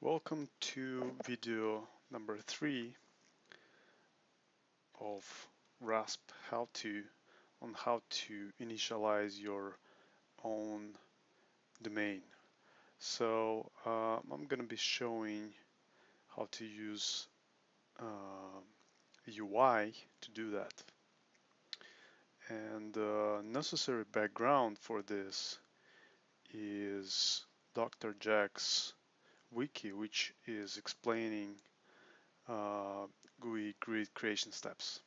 Welcome to video number 3 of RASP HOWTO on how to initialize your own domain. So I'm going to be showing how to use UI to do that. And the necessary background for this is Dr. Jack's wiki, which is explaining GUI grid creation steps.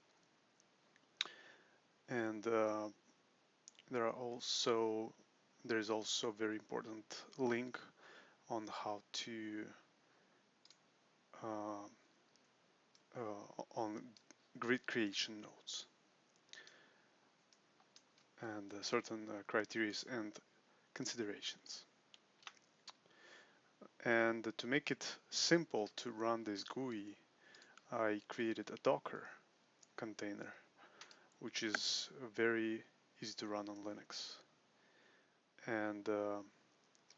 And there is also a very important link on how to on grid creation nodes and certain criteria and considerations. And to make it simple to run this GUI, I created a Docker container, which is very easy to run on Linux. And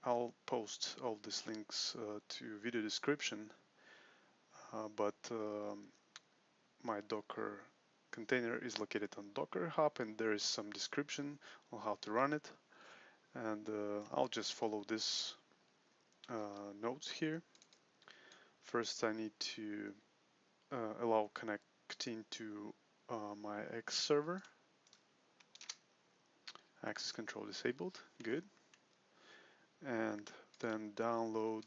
I'll post all these links to video description, but my Docker container is located on Docker Hub, and there is some description on how to run it. And I'll just follow this notes here. First, I need to allow connecting to my X server. Access control disabled, good. And then download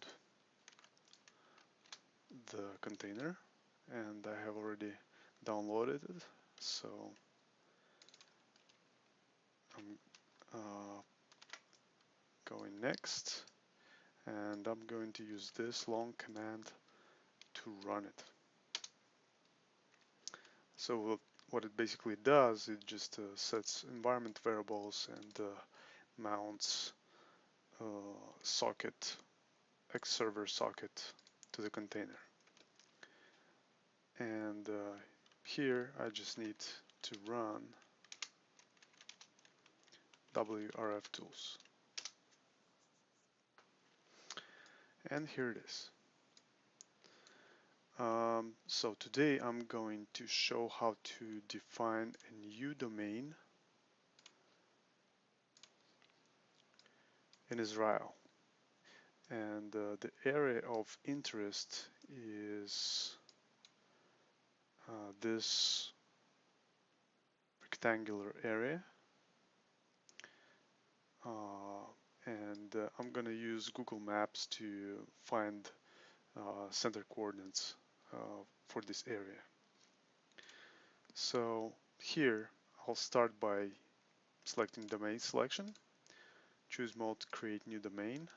the container, and I have already downloaded it, so I'm going next, and I'm going to use this long command to run it. So what it basically does, it just sets environment variables and mounts socket, X server socket to the container. And here I just need to run WRF tools. And here it is. So today I'm going to show how to define a new domain in Israel. And the area of interest is this rectangular area. And I'm going to use Google Maps to find center coordinates for this area. So here I'll start by selecting domain selection, choose mode, create new domain.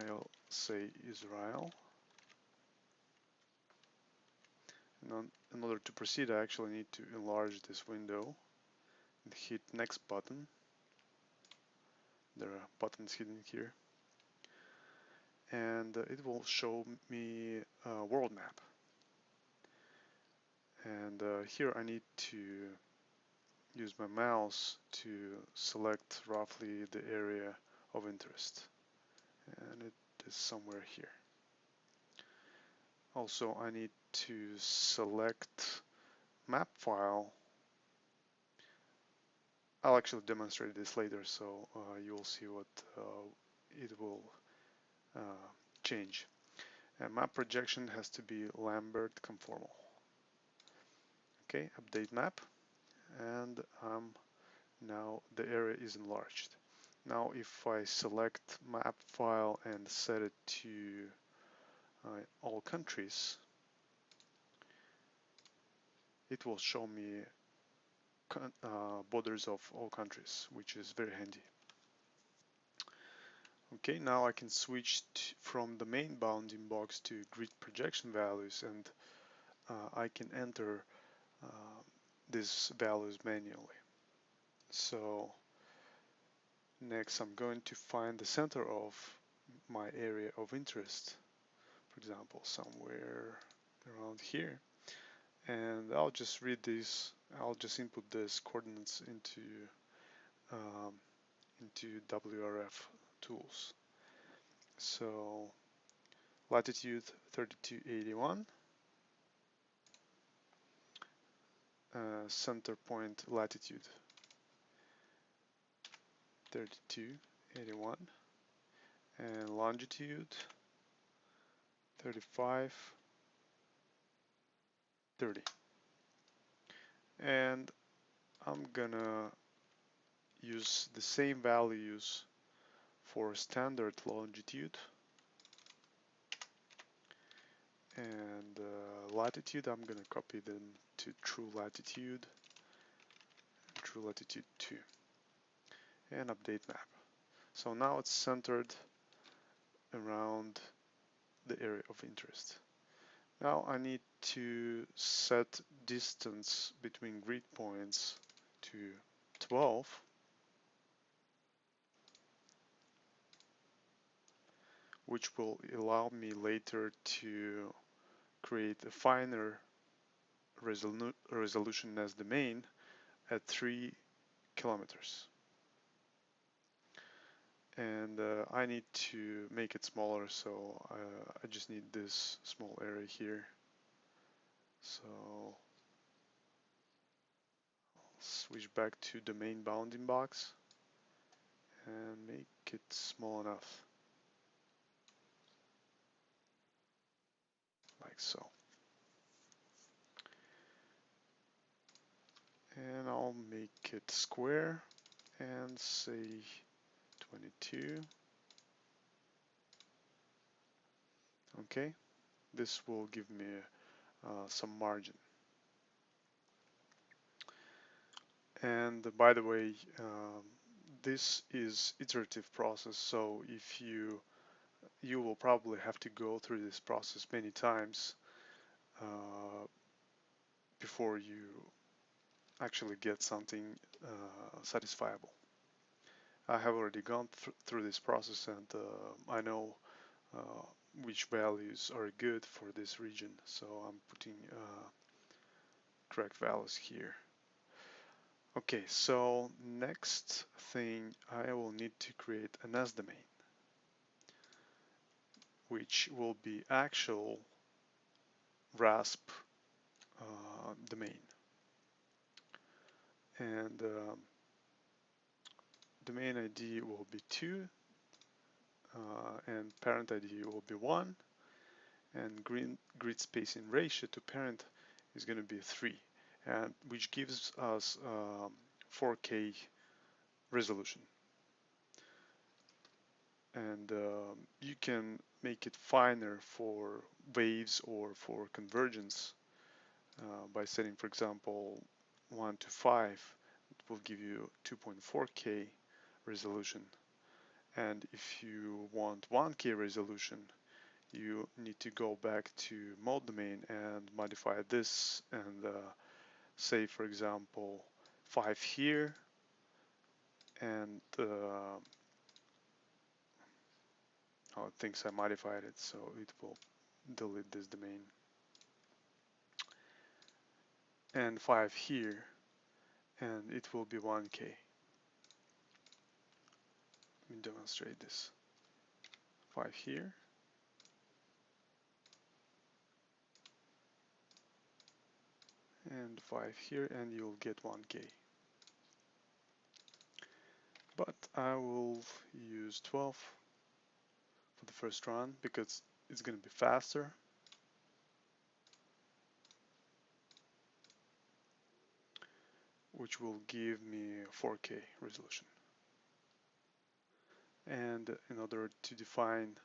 I'll say Israel. And in order to proceed, I actually need to enlarge this window and hit next button. There are buttons hidden here. And it will show me a world map. And here I need to use my mouse to select roughly the area of interest. And it is somewhere here. Also, I need to select map file. I'll actually demonstrate this later, so you will see what it will change. And map projection has to be Lambert conformal. Okay, update map, and now the area is enlarged. Now if I select map file and set it to all countries, it will show me borders of all countries, which is very handy. Okay, now I can switch from the main bounding box to grid projection values, and I can enter these values manually. So next I'm going to find the center of my area of interest, for example somewhere around here, and I'll just read these. I'll just input these coordinates into WRF tools. So latitude 3281, center point latitude 3281, and longitude 3530. And I'm gonna use the same values for standard longitude, and latitude. I'm gonna copy them to true latitude 2, and update map. So now it's centered around the area of interest. Now I need to set distance between grid points to 12, which will allow me later to create a finer resolution as the main at 3 kilometers. And I need to make it smaller, so I just need this small area here. So I'll switch back to the main bounding box and make it small enough, like so. And I'll make it square and say 22. Okay, this will give me some margin. And by the way, this is iterative process, so if you will probably have to go through this process many times before you actually get something satisfiable. I have already gone through this process, and I know which values are good for this region, so I'm putting correct values here. Okay, so next thing, I will need to create an S domain, which will be actual RASP domain. And domain ID will be 2, and parent ID will be 1, and grid spacing ratio to parent is going to be 3, and which gives us 4K resolution. And you can make it finer for waves or for convergence by setting, for example, 1 to 5. It will give you 2.4K resolution. And if you want 1K resolution, you need to go back to mode domain and modify this and say, for example, 5 here, and oh, it thinks I modified it, so it will delete this domain. And 5 here, and it will be 1K. Let me demonstrate this. 5 here, and 5 here, and you'll get 1K. But I will use 12 for the first run because it's going to be faster. Which will give me 4K resolution. And in order to define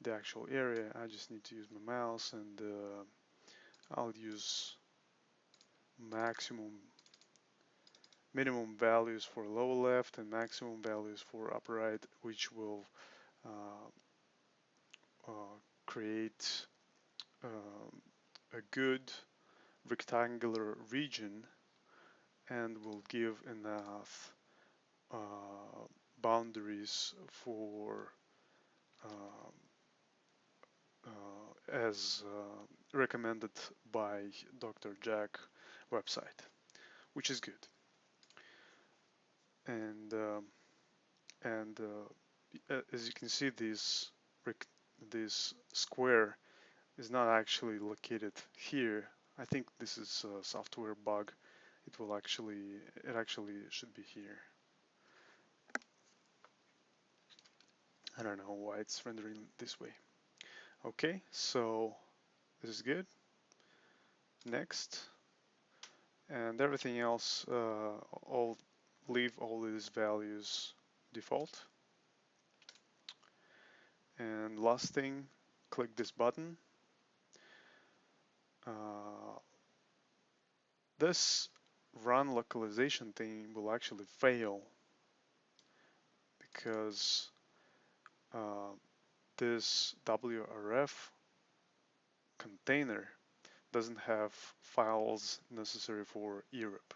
the actual area, I just need to use my mouse, and I'll use minimum values for lower left and maximum values for upper right, which will create a good rectangular region and will give enough boundaries for as recommended by Dr. Jack website, which is good. And as you can see, these this square is not actually located here. I think this is a software bug. It actually should be here. I don't know why it's rendering this way. Okay, so this is good. Next, and everything else, leave all these values default. And last thing, click this button. This run localization thing will actually fail because this WRF container doesn't have files necessary for Europe.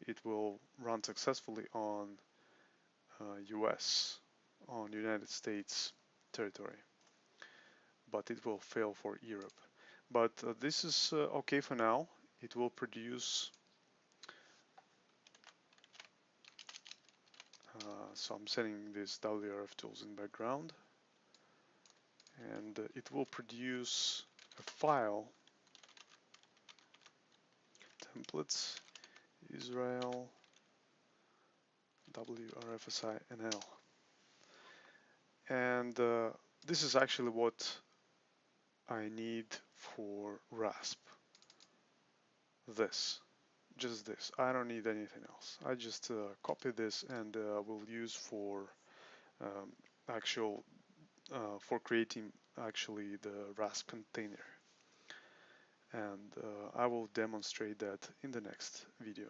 It will run successfully on US, on United States territory, but it will fail for Europe. But this is okay for now. It will produce, so I'm setting these WRF tools in background, and it will produce a file, templates, Israel, WRFSI-NL. And this is actually what I need for RASP. Just this. I don't need anything else. I just copy this and will use for um, for creating actually the RASP container. And I will demonstrate that in the next video.